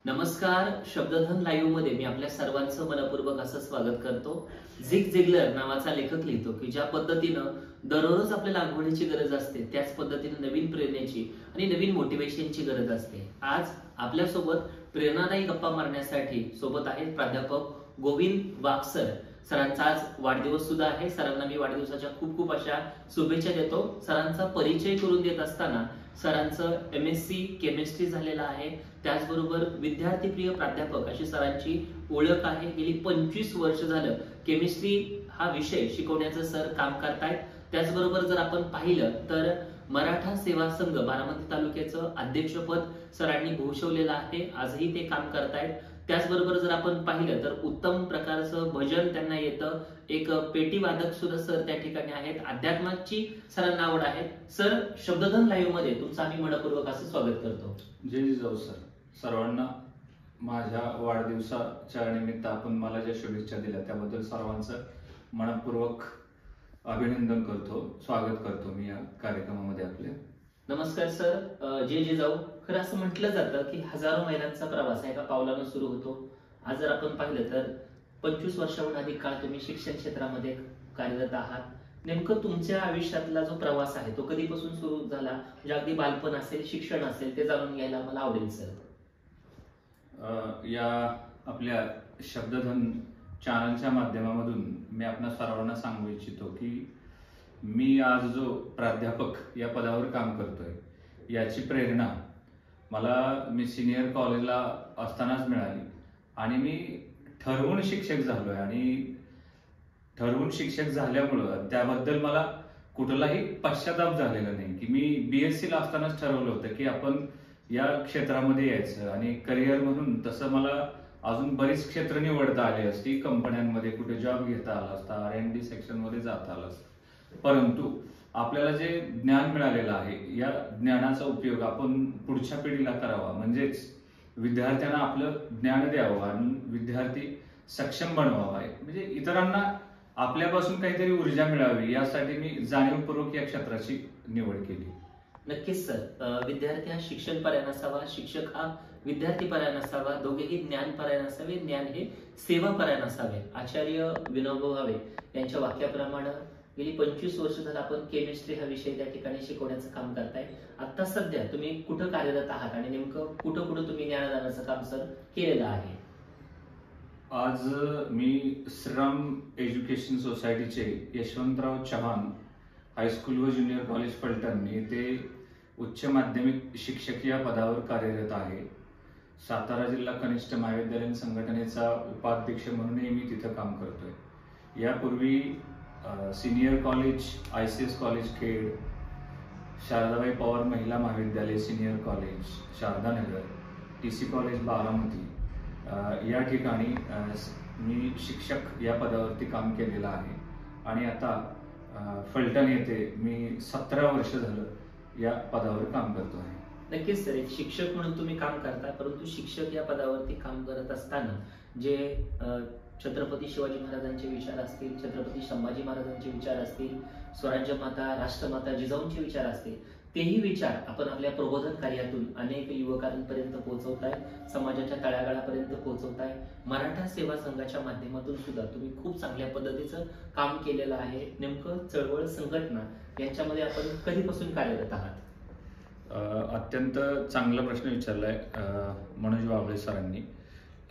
नमस्कार. शब्दधन लाईव्ह मध्ये मी आपल्या सर्वांचं मनपूर्वक असं स्वागत करतो. झिग झिगलर नावाचा लेखक लिहितो की ज्या पद्धतीनं दररोज आपल्याला आंघोळीची गरज असते त्याच पद्धतीने नवीन प्रेरणेची आणि नवीन मोटिवेशनची गरज असते. आज आपल्यासोबत प्रेरणादायी गप्पा मारण्यासाठी सोबत आहेत प्राध्यापक गोविंद वाघ सर. सरांचा आज वाढदिवस सुद्धा आहे. सरांना मी वाढदिवसाच्या खूप खूप अशा शुभेच्छा देतो. सरांचा परिचय करून देत असताना सरांचं MSc केमिस्ट्री झालेलं आहे. त्याचबरोबर विद्यार्थीप्रिय प्राध्यापक अशी सरांची ओळख आहे. गेली 25 वर्ष झालं केमिस्ट्री हा विषय शिकवण्याचं सर काम करतायत. त्याचबरोबर जर आपण पाहिलं तर मराठा सेवा संघ बारामती तालुक्याचं अध्यक्षपद सरांनी भूषवलेलं आहे. आजही ते काम करतायत. त्याचबरोबर जर आपण पाहिलं तर उत्तम प्रकारचं भजन त्यांना येतं. एक पेटी वादक सुद्धा सर त्या ठिकाणी आहेत. अध्यात्माची सरांना आवड आहे. सर, शब्दधन लाईव्ह मध्ये तुमचं आम्ही मनपूर्वक असं स्वागत करतो. जय जिजाऊ सर. सर्वांना माझ्या वाढदिवसाच्या निमित्त आपण मला ज्या शुभेच्छा दिल्या त्याबद्दल सर्वांचं मनपूर्वक अभिनंदन करतो, स्वागत करतो मी या कार्यक्रमामध्ये आपल्या. नमस्कार सर. जय जिजाऊ. खरं असं म्हटलं जातं की हजारो मैलांचा प्रवास एका पावलानं सुरू होतो. आज जर आपण पाहिलं तर 25 वर्षाहून अधिक काळ तुम्ही शिक्षण क्षेत्रामध्ये कार्यरत आहात. नेमकं तुमच्या आयुष्यातला जो प्रवास आहे तो कधीपासून सुरू झाला, म्हणजे अगदी बालपण असेल, शिक्षण असेल, ते जाणून घ्यायला मला आवडेल सर. या आपल्या शब्दधन चॅनलच्या माध्यमामधून मी आपल्या सर्वांना सांगू इच्छितो की मी आज जो प्राध्यापक या पदावर काम करतोय याची प्रेरणा मी सिनियर कॉलेजला असतानाच मिळाली आणि मी ठरवून शिक्षक झालोय. आणि ठरवून शिक्षक झाल्यामुळं त्याबद्दल मला कुठलाही पश्चाताप झालेला नाही की मी BSc ला असतानाच ठरवलं होतं की आपण या क्षेत्रामध्ये यायचं आणि करिअर म्हणून तसं मला अजून बरीच क्षेत्र निवडता आली असती. कंपन्यांमध्ये कुठे जॉब घेता आला असता, R&D सेक्शन मध्ये जाता आला असता. परंतु आपल्याला जे ज्ञान मिळालेलं आहे या ज्ञानाचा उपयोग आपण पुढच्या पिढीला करावा, म्हणजेच विद्यार्थ्यांना आपलं ज्ञान द्यावं आणि विद्यार्थी सक्षम बनवावा, म्हणजे इतरांना आपल्यापासून काहीतरी ऊर्जा मिळावी यासाठी मी जाणीवपूर्वक या क्षेत्राची निवड केली. नक्कीच सर. विद्यार्थी हा शिक्षण परायण असावा, शिक्षक हा विद्यार्थी परायण असावा, दोघेही ज्ञान परायण असावे, ज्ञान हे सेवा परायण असावे. आचार्य विनोबा भावे यांच्या वाक्याप्रमाणे गेली 25 वर्ष झालं आपण केमिस्ट्री हा विषय त्या ठिकाणी शिकवण्याचं काम करताय. आता सध्या तुम्ही कुठं कार्यरत आहात आणि नेमकं कुठं कुठं तुम्ही ज्ञानदानाचं काम सर केलेलं आहे? आज मी श्रीराम एज्युकेशन सोसायटीचे यशवंतराव चव्हाण हायस्कूल व ज्युनियर कॉलेज फलटण येथे उच्च माध्यमिक शिक्षक या पदावर कार्यरत आहे. सातारा जिल्हा कनिष्ठ महाविद्यालयीन संघटनेचा उपाध्यक्ष म्हणूनही मी तिथं काम करतोय. यापूर्वी senior college ICS college Khed, Sharadabai Pawar महिला महाविद्यालय senior college Sharadanagar, TC college Baramati या ठिकाणी मी शिक्षक या पदावरती काम केलेलं आहे. आणि आता फलटण येथे मी 17 वर्ष झालं या पदावर काम करतो आहे. नक्कीच सर. एक शिक्षक म्हणून तुम्ही काम करता, परंतु शिक्षक या पदावरती काम करत असताना जे छत्रपती शिवाजी महाराजांचे विचार असतील, छत्रपती संभाजी महाराजांचे विचार असतील, स्वराज्य माता, राष्ट्रमाता जिजाऊंचे विचार असतील, तेही विचार आपण आपल्या प्रबोधन कार्यातून अनेक युवकांपर्यंत पोहोचवताय, समाजाच्या तळागाळापर्यंत पोहोचवताय. मराठा सेवा संघाच्या माध्यमातून सुद्धा तुम्ही खूप चांगल्या पद्धतीचं काम केलेलं आहे. नेमकं चळवळ, संघटना यांच्यामध्ये आपण कधीपासून कार्यरत आहात? अत्यंत चांगला प्रश्न विचारलाय मनोज वाबळे सरांनी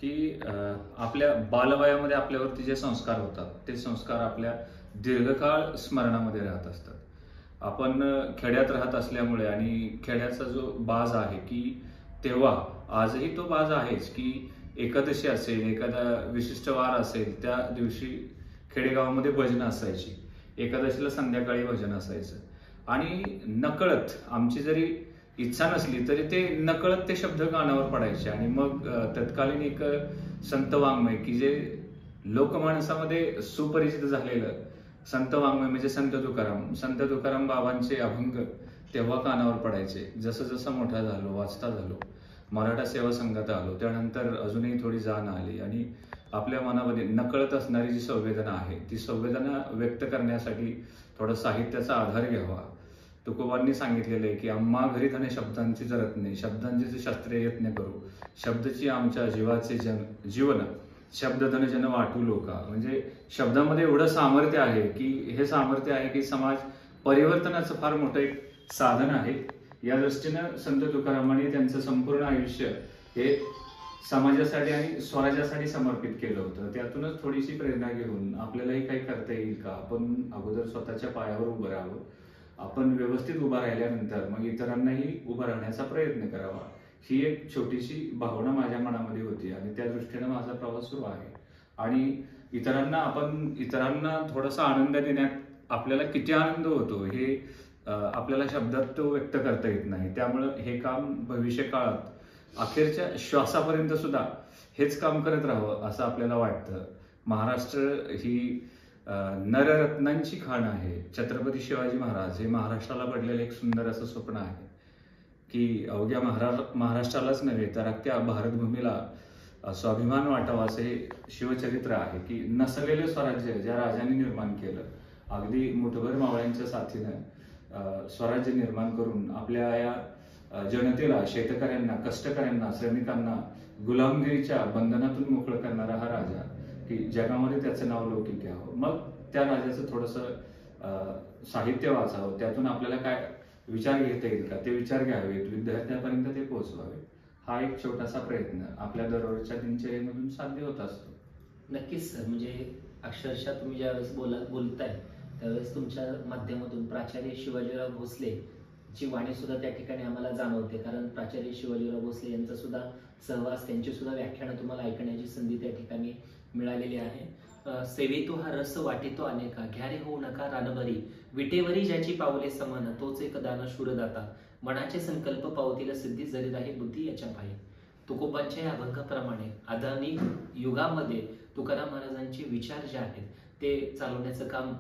की आपल्या बालवयामध्ये आपल्यावरती जे संस्कार होतात ते संस्कार आपल्या दीर्घकाळ स्मरणामध्ये राहत असतात. आपण खेड्यात राहत असल्यामुळे आणि खेड्याचा जो बाज आहे की तेव्हा आजही तो बाज आहेच की एकादशी असेल, एखादा विशिष्ट वार असेल, त्या दिवशी खेडेगावामध्ये भजन असायची. एकादशीला संध्याकाळी भजन असायचं आणि नकळत आमची जरी इच्छा नसली तरी ते नकळत ते शब्द कानावर पडायचे. आणि मग तत्कालीन एक संत वाङ्मय की जे लोकमानसामध्ये सुपरिचित झालेलं संत वाङ्मय म्हणजे संत तुकाराम बाबांचे अभंग तेव्हा कानावर पडायचे. जसं जसं मोठा झालो, वाचता झालो, मराठा सेवा संघात आलो, त्यानंतर अजूनही थोडी जाण आली आणि आपल्या मनामध्ये नकळत असणारी जी संवेदना आहे ती संवेदना व्यक्त करण्यासाठी थोडा साहित्याचा आधार घ्यावा. तुकोबांनी सांगितलेलं आहे की आम्हा घरी धने शब्दांची जरत नाही, शब्दांचे जे शास्त्रीय यत्न करू. शब्दची आमच्या जीवाचे जीवन शब्दधन जन वाटू लोका. म्हणजे शब्दामध्ये एवढं सामर्थ्य आहे की हे सामर्थ्य आहे की समाज परिवर्तनाचं फार मोठं एक साधन आहे. या दृष्टीनं संत तुकारामांनी त्यांचं संपूर्ण आयुष्य हे समाजासाठी आणि स्वराज्यासाठी समर्पित केलं होतं. त्यातूनच थोडीशी प्रेरणा घेऊन आपल्यालाही काही करता येईल का, आपण अगोदर स्वतःच्या पायावर उभं राहावं, आपण व्यवस्थित उभं राहिल्यानंतर मग इतरांनाही उभं राहण्याचा प्रयत्न करावा, ही एक छोटीशी भावना माझ्या मनामध्ये होती आणि त्या दृष्टीनं माझा प्रवास सुरू आहे. आणि इतरांना थोडासा आनंद देण्यात आपल्याला किती आनंद होतो हे आपल्याला शब्दात तो व्यक्त करता येत नाही. त्यामुळं हे काम भविष्य काळात अखेरच्या श्वासापर्यंत सुद्धा हेच काम करत राहावं असं आपल्याला वाटतं. महाराष्ट्र ही नररत्नांची खाण आहे. छत्रपती शिवाजी महाराज हे महाराष्ट्राला पडलेलं एक सुंदर असं स्वप्न आहे की अवघ्या महाराष्ट्रालाच नव्हे तर अख्ख्या भारतभूमीला स्वाभिमान वाटावा असे शिवचरित्र आहे की नसलेलं स्वराज्य ज्या राजांनी निर्माण केलं, अगदी मुठभर मावळ्यांच्या साथीनं स्वराज्य निर्माण करून आपल्या या जनतेला, शेतकऱ्यांना, कष्टकऱ्यांना, श्रमिकांना गुलामगिरीच्या बंधनातून मोकळं करणारा हा राजा की जगामध्ये त्याचं नाव लौकिक घ्यावं. मग त्या राजाचं थोडंसं साहित्य वाचावं, त्यातून आपल्याला काय विचार घेता येईल का ते विचार घ्यावेत, विद्यार्थ्यांपर्यंत ते पोहोचवावे. हा एक छोटासा प्रयत्न आपल्या दररोजच्या दिनचर्येमधून साध्य होत असतो. नक्कीच सर, म्हणजे अक्षरशः तुम्ही ज्यावेळेस बोलताय त्यावेळेस तुमच्या माध्यमातून प्राचार्य शिवाजीराव भोसले ची वाणी सुद्धा त्या ठिकाणी आम्हाला जाणवते. कारण प्राचार्य शिवाजीराव भोसले यांचा सुद्धा सहवास, त्यांची सुद्धा व्याख्यानं तुम्हाला ऐकण्याची संधी त्या ठिकाणी मिळालेली आहे. सेवितो हा रस वाटितो अनेका, घ्यारे होऊ नका रानभरी, विटेवरी ज्याची पावले समान, तोच एक दान शूरदाता, मनाचे संकल्प पावतील सिद्धी, जरी राही बुद्धी याच्या पायी. तुकोबांच्या या अभंगाप्रमाणे आधुनिक युगामध्ये तुकाराम महाराजांचे विचार जे आहेत ते चालवण्याचं काम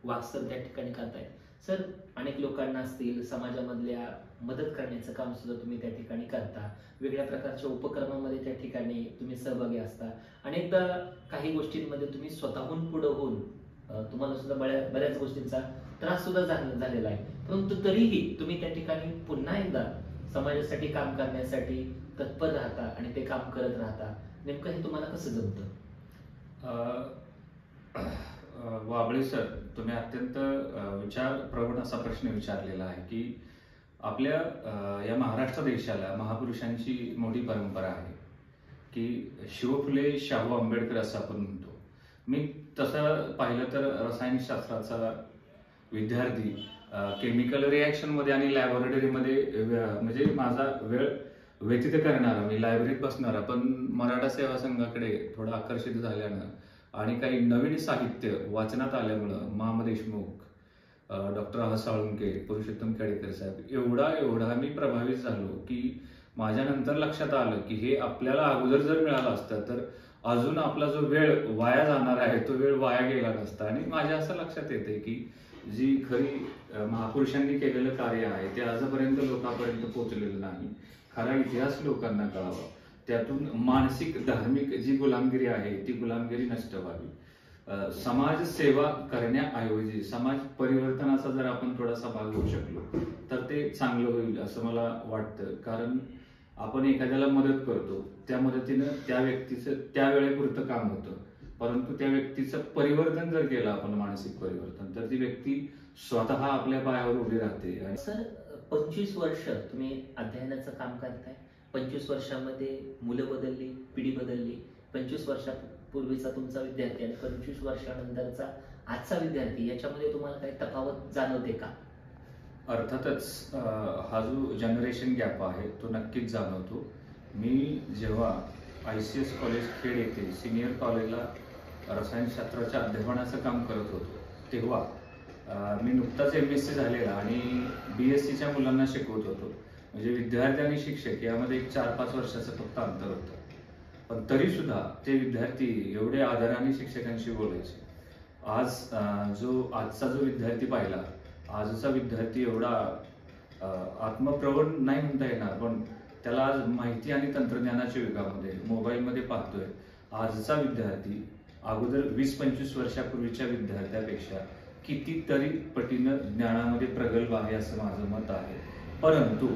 वागसर त्या ठिकाणी करतायत. सर, अनेक लोकांना असतील समाजामधल्या मदत करण्याचं काम सुद्धा तुम्ही त्या ठिकाणी करता. वेगळ्या प्रकारच्या उपक्रमामध्ये त्या ठिकाणी तुम्ही सहभागी असता. अनेकदा काही गोष्टींमध्ये तुम्ही स्वतःहून पुढे होऊन तुम्हाला सुद्धा बऱ्याच गोष्टींचा त्रास सुद्धा झालेला आहे, परंतु तरीही तुम्ही त्या ठिकाणी पुन्हा एकदा समाजासाठी काम करण्यासाठी तत्पर राहता आणि ते काम करत राहता. नेमकं हे तुम्हाला कसं जमतं? वाबळे सर, तुम्ही अत्यंत विचारप्रवण असा प्रश्न विचारलेला आहे की आपल्या या महाराष्ट्र देशाला महापुरुषांची मोठी परंपरा आहे की शिवफुले शाहू आंबेडकर असं आपण म्हणतो. मी तसं पाहिलं तर रसायनशास्त्राचा विद्यार्थी, केमिकल रिॲक्शन मध्ये आणि लॅबोरेटरीमध्ये म्हणजे माझा वेळ व्यतीत करणारा, मी लायब्ररीत बसणारा, पण मराठा सेवा संघाकडे थोडं आकर्षित झाल्यानं आणि काही नवीन साहित्य वाचनात आल्यामुळं मा. देशमुख, डॉक्टर ह. साळुंके, पुरुषोत्तम केळेकर साहेब एवढा मी प्रभावित झालो की माझ्या नंतर लक्षात आलं की हे आपल्याला अगोदर जर मिळालं असतं तर अजून आपला जो वेळ वाया जाणार आहे तो वेळ वाया गेला नसता. आणि माझ्या असं लक्षात येते की जी खरी महापुरुषांनी केलेलं कार्य आहे ते आजपर्यंत लोकांपर्यंत पोहोचलेलं नाही. खरा इतिहास लोकांना कळावा, त्यातून मानसिक धार्मिक जी गुलामगिरी आहे ती गुलामगिरी नष्ट व्हावी. समाज सेवा करण्याऐवजी समाज परिवर्तनाचा जर आपण थोडासा भाग होऊ शकलो तर ते चांगलं होईल असं मला वाटतं. कारण आपण एखाद्याला मदत करतो, त्या मदतीनं त्या व्यक्तीचं त्या वेळेपुरतं काम होतं, परंतु त्या व्यक्तीचं परिवर्तन जर केलं आपण, मानसिक परिवर्तन, तर ती व्यक्ती स्वतः आपल्या पायावर उभी राहते. आणि सर, 25 वर्ष तुम्ही अध्ययनाचं काम करताय. 25 वर्षामध्ये मुलं बदलली, पिढी बदलली. 25 वर्षापूर्वीचा तुमचा विद्यार्थी आणि 25 वर्षानंतरचा आजचा विद्यार्थी याच्यामध्ये तुम्हाला काही तफावत जाणवते का? अर्थातच हा जो जनरेशन गॅप आहे तो नक्कीच जाणवतो. मी जेव्हा ICS कॉलेज खेड येथे सिनियर कॉलेजला रसायनशास्त्राच्या अध्यापनाचं काम करत होतो तेव्हा मी नुकताच MSc झालेला आणि BScच्या मुलांना शिकवत होतो. म्हणजे विद्यार्थी आणि शिक्षक यामध्ये एक 4-5 वर्षाचं फक्त अंतर होतं, पण तरी सुद्धा ते विद्यार्थी एवढे आदराने शिक्षकांशी बोलायचे. आजचा जो विद्यार्थी पाहिला, आजचा विद्यार्थी एवढा आत्मप्रवण नाही म्हणता येणार, पण त्याला आज माहिती आणि तंत्रज्ञानाच्या युगामध्ये मोबाईलमध्ये पाहतोय. आजचा विद्यार्थी अगोदर 20-25 वर्षापूर्वीच्या विद्यार्थ्यापेक्षा कितीतरी पटीनं ज्ञानामध्ये प्रगल्भ आहे असं माझं मत आहे. परंतु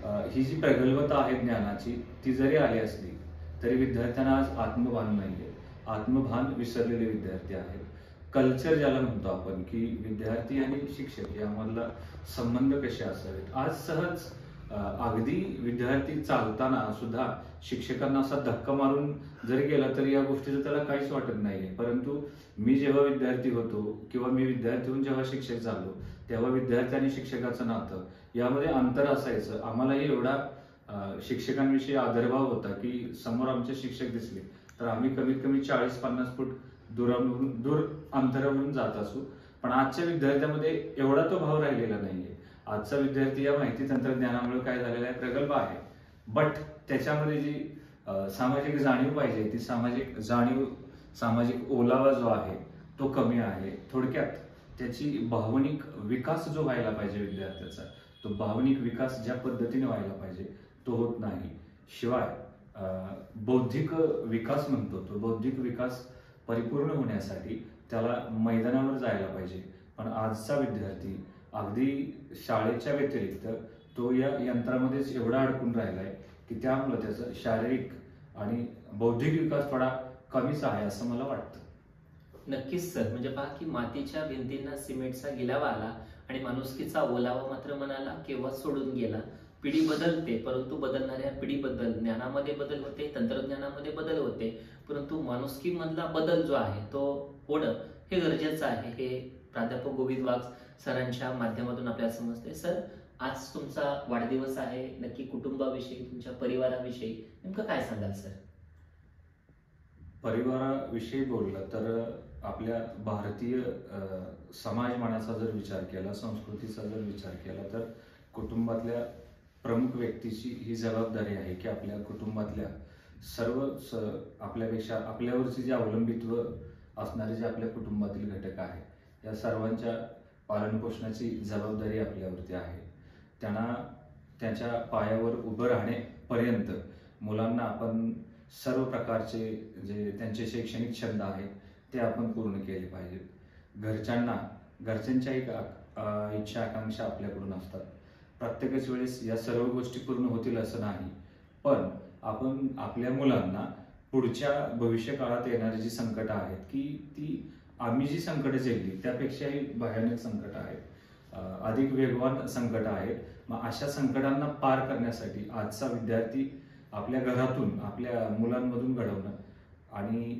ही जी प्रगल्भता आहे ज्ञानाची ती जरी आली असली तरी विद्यार्थ्यांना आज आत्मभान नाहीये. आत्मभान विसरलेले विद्यार्थी आहेत. कल्चर ज्याला म्हणतो आपण की विद्यार्थी आणि शिक्षक यामधला संबंध कसे असावेत. आज सहज अगदी विद्यार्थी चालताना सुद्धा शिक्षकांना असा धक्का मारून जरी गेला तरी या गोष्टीचं त्याला काहीच वाटत नाहीये. परंतु मी जेव्हा विद्यार्थी होतो किंवा मी विद्यार्थी होऊन जेव्हा शिक्षक झालो तेव्हा विद्यार्थी आणि शिक्षकाचं नातं यामध्ये अंतर असायचं. आम्हालाही एवढा शिक्षकांविषयी आदरभाव होता की समोर आमचे शिक्षक दिसले तर आम्ही कमीत कमी 40-50 फूट दूर अंतरावरून जात असू. पण आजच्या विद्यार्थ्यामध्ये एवढा तो भाव राहिलेला नाहीये. आजचा विद्यार्थी या माहिती तंत्रज्ञानामुळे काय झालेला आहे, प्रगल्भ आहे, बट त्याच्यामध्ये जी सामाजिक जाणीव पाहिजे ती सामाजिक ओलावा जो आहे तो कमी आहे. थोडक्यात त्याची भावनिक विकास जो व्हायला पाहिजे विद्यार्थ्याचा, तो भावनिक विकास ज्या पद्धतीने व्हायला पाहिजे तो होत नाही. शिवाय बौद्धिक विकास म्हणतो, तो बौद्धिक विकास परिपूर्ण होण्यासाठी त्याला मैदानावर जायला पाहिजे. पण आजचा विद्यार्थी अगदी शाळेच्या व्यतिरिक्त तो या यंत्रामध्येच एवढा अडकून राहिलाय की त्यामुळे त्याचा शारीरिक आणि बौद्धिक विकास थोडा कमीच आहे असं मला वाटतं. नक्कीच सर, म्हणजे पहा की मातीच्या भिंतींना सिमेंटचा गिलावा आला आणि माणुसकीचा ओलावा मात्र मनाला केव्हा सोडून गेला. पिढी बदलते, परंतु बदलणाऱ्या पिढीबद्दल ज्ञानामध्ये बदल होते, तंत्रज्ञानामध्ये बदल होते, परंतु माणुसकीमधला बदल जो आहे तो होणं हे गरजेचं आहे. हे प्राध्यापक गोविंद वाघ सरांच्या माध्यमातून आपल्याला समजते. सर, आज तुमचा वाढदिवस आहे, नक्की कुटुंबाविषयी, तुमच्या परिवाराविषयी नेमकं काय सांगाल सर? परिवाराविषयी बोललं तर आपल्या भारतीय समाजमानाचा जर विचार केला, संस्कृतीचा जर विचार केला तर कुटुंबातल्या प्रमुख व्यक्तीची ही जबाबदारी आहे की आपल्या कुटुंबातल्या सर्व आपल्यापेक्षा आपल्यावरचे जे अवलंबित्व असणारे जे आपल्या कुटुंबातील घटक आहेत या सर्वांच्या पालनपोषणाची जबाबदारी आपल्यावरती आहे. त्यांना त्यांच्या पायावर उभं राहण्यापर्यंत मुलांना आपण सर्व प्रकारचे जे त्यांचे शैक्षणिक छंद आहेत ते आपण पूर्ण केले पाहिजेत. घरच्यांच्या एक इच्छा आकांक्षा आपल्याकडून असतात. प्रत्येकच वेळेस या सर्व गोष्टी पूर्ण होतील असं नाही, पण आपण आपल्या मुलांना पुढच्या भविष्य काळात येणारी जी संकट आहेत की ती आम्ही जी संकट झेलली त्यापेक्षाही भयानक संकट आहेत, अधिक वेगवान संकट आहेत. मग अशा संकटांना पार करण्यासाठी आजचा विद्यार्थी आपल्या घरातून आपल्या मुलांमधून घडवणं आणि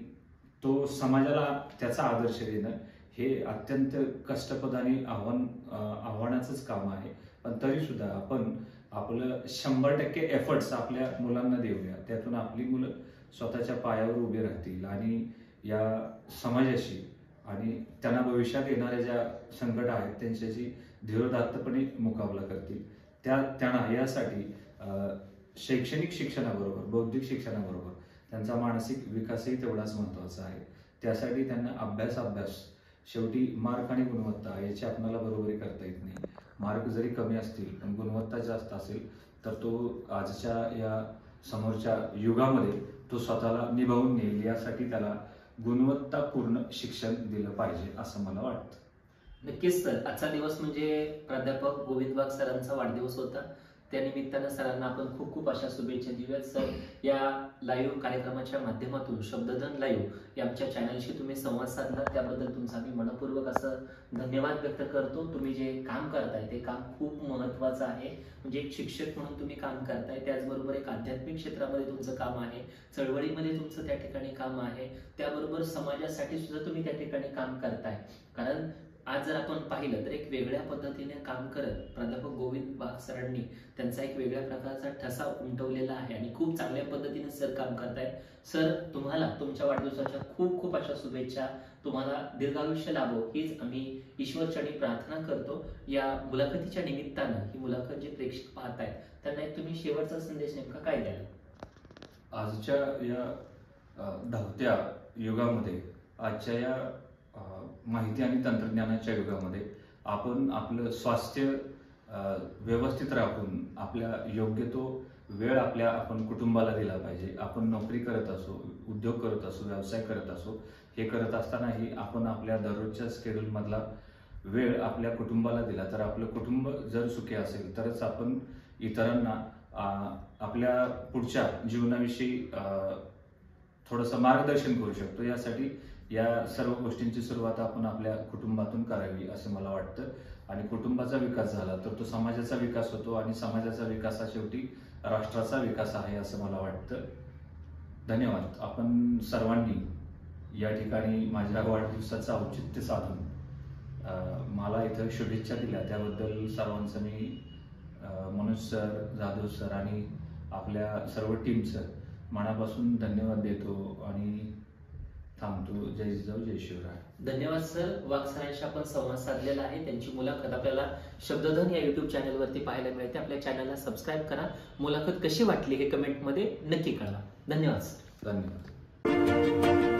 तो समाजाला त्याचा आदर्श देणं हे अत्यंत कष्टप्रद आणि आव्हानाचंच काम आहे. पण तरी सुद्धा आपण आपलं 100% एफर्ट्स आपल्या मुलांना देऊया, त्यातून आपली मुलं स्वतःच्या पायावर उभी राहतील आणि या समाजाशी आणि त्यांना भविष्यात येणाऱ्या ज्या संकट आहेत त्यांच्याशी धीरोदात्तपणे मुकाबला करतील. त्यांना यासाठी शैक्षणिक शिक्षणाबरोबर बौद्धिक शिक्षणाबरोबर त्यांचा मानसिक विकासही तेवढाच महत्त्वाचा आहे. त्यासाठी त्यांना अभ्यास शेवटी मार्क आणि गुणवत्ता याची आपल्याला बरोबरी करता येत नाही. मार्क जरी कमी असतील पण गुणवत्ता जास्त असेल तर तो आजच्या या समोरच्या युगामध्ये तो स्वतःला निभावून नेईल. यासाठी त्याला गुणवत्तापूर्ण शिक्षण दिलं पाहिजे असं मला वाटतं. नक्कीच सर, आजचा दिवस म्हणजे प्राध्यापक गोविंद वाघ सरांचा वाढदिवस होता. त्या निमित्तानं सरांना आपण खूप खूप अशा शुभेच्छा देऊयात. सर, या लाईव्ह कार्यक्रमाच्या माध्यमातून शब्दधन लाईव्ह या आमच्या चॅनलशी तुम्ही संवाद साधला त्याबद्दल तुमचा मी मनपूर्वक असं धन्यवाद व्यक्त करतो. तुम्ही जे काम करताय ते काम खूप महत्त्वाचं आहे. म्हणजे एक शिक्षक म्हणून तुम्ही काम करताय, त्याचबरोबर एक आध्यात्मिक क्षेत्रामध्ये तुमचं काम आहे, चळवळीमध्ये तुमचं त्या ठिकाणी काम आहे, त्याबरोबर समाजासाठी सुद्धा तुम्ही त्या ठिकाणी काम करताय. कारण आज जर आपण पाहिलं तर एक वेगळ्या पद्धतीने काम करत प्राध्यापक गोविंद वाघ सरांनी त्यांचा एक वेगळ्या प्रकारचा ठसा उमटवलेला आहे आणि खूप चांगल्या पद्धतीने सर काम करताय. सर, तुम्हाला तुमच्या वाढदिवसाच्या खूप खूप अशा शुभेच्छा. तुम्हाला दीर्घायुष्य लाभो हीच आम्ही ईश्वरचरणी प्रार्थना करतो. या मुलाखतीच्या निमित्तानं ही मुलाखत जे प्रेक्षक पाहत आहेत त्यांना एक तुम्ही शेवटचा संदेश नेमका काय द्याल? आजच्या या धावत्या युगामध्ये, आजच्या या माहिती आणि तंत्रज्ञानाच्या युगामध्ये आपण आपलं स्वास्थ्य व्यवस्थित राखून आपल्या योग्य तो वेळ आपण कुटुंबाला दिला पाहिजे. आपण नोकरी करत असो, उद्योग करत असो, व्यवसाय करत असो, हे करत असतानाही आपण आपल्या दररोजच्या शेड्यूलमधला वेळ आपल्या कुटुंबाला दिला तर आपलं कुटुंब जर सुखी असेल तरच आपण इतरांना आपल्या पुढच्या जीवनाविषयी थोडंसं मार्गदर्शन करू शकतो. यासाठी या सर्व गोष्टींची सुरुवात आपण आपल्या कुटुंबातून करावी असं मला वाटतं. आणि कुटुंबाचा विकास झाला तर तो समाजाचा विकास होतो आणि समाजाचा विकास हा शेवटी राष्ट्राचा विकास आहे असं मला वाटतं. धन्यवाद. आपण सर्वांनी या ठिकाणी माझ्या वाढदिवसाचं औचित्य साधून मला इथं शुभेच्छा दिल्या त्याबद्दल सर्वांचं मी मनोज सर, जाधव सर आणि आपल्या सर्व टीमचं मनापासून धन्यवाद देतो आणि थांबतो. जय जिजाऊ जय शिवराय. धन्यवाद सर. वाघ सरांशी आपण संवाद साधलेला आहे. त्यांची मुलाखत आपल्याला शब्दधन या युट्यूब चॅनलवरती पाहायला मिळते. आपल्या चॅनलला सबस्क्राईब करा. मुलाखत कशी वाटली हे कमेंटमध्ये नक्की कळवा. धन्यवाद सर. धन्यवाद.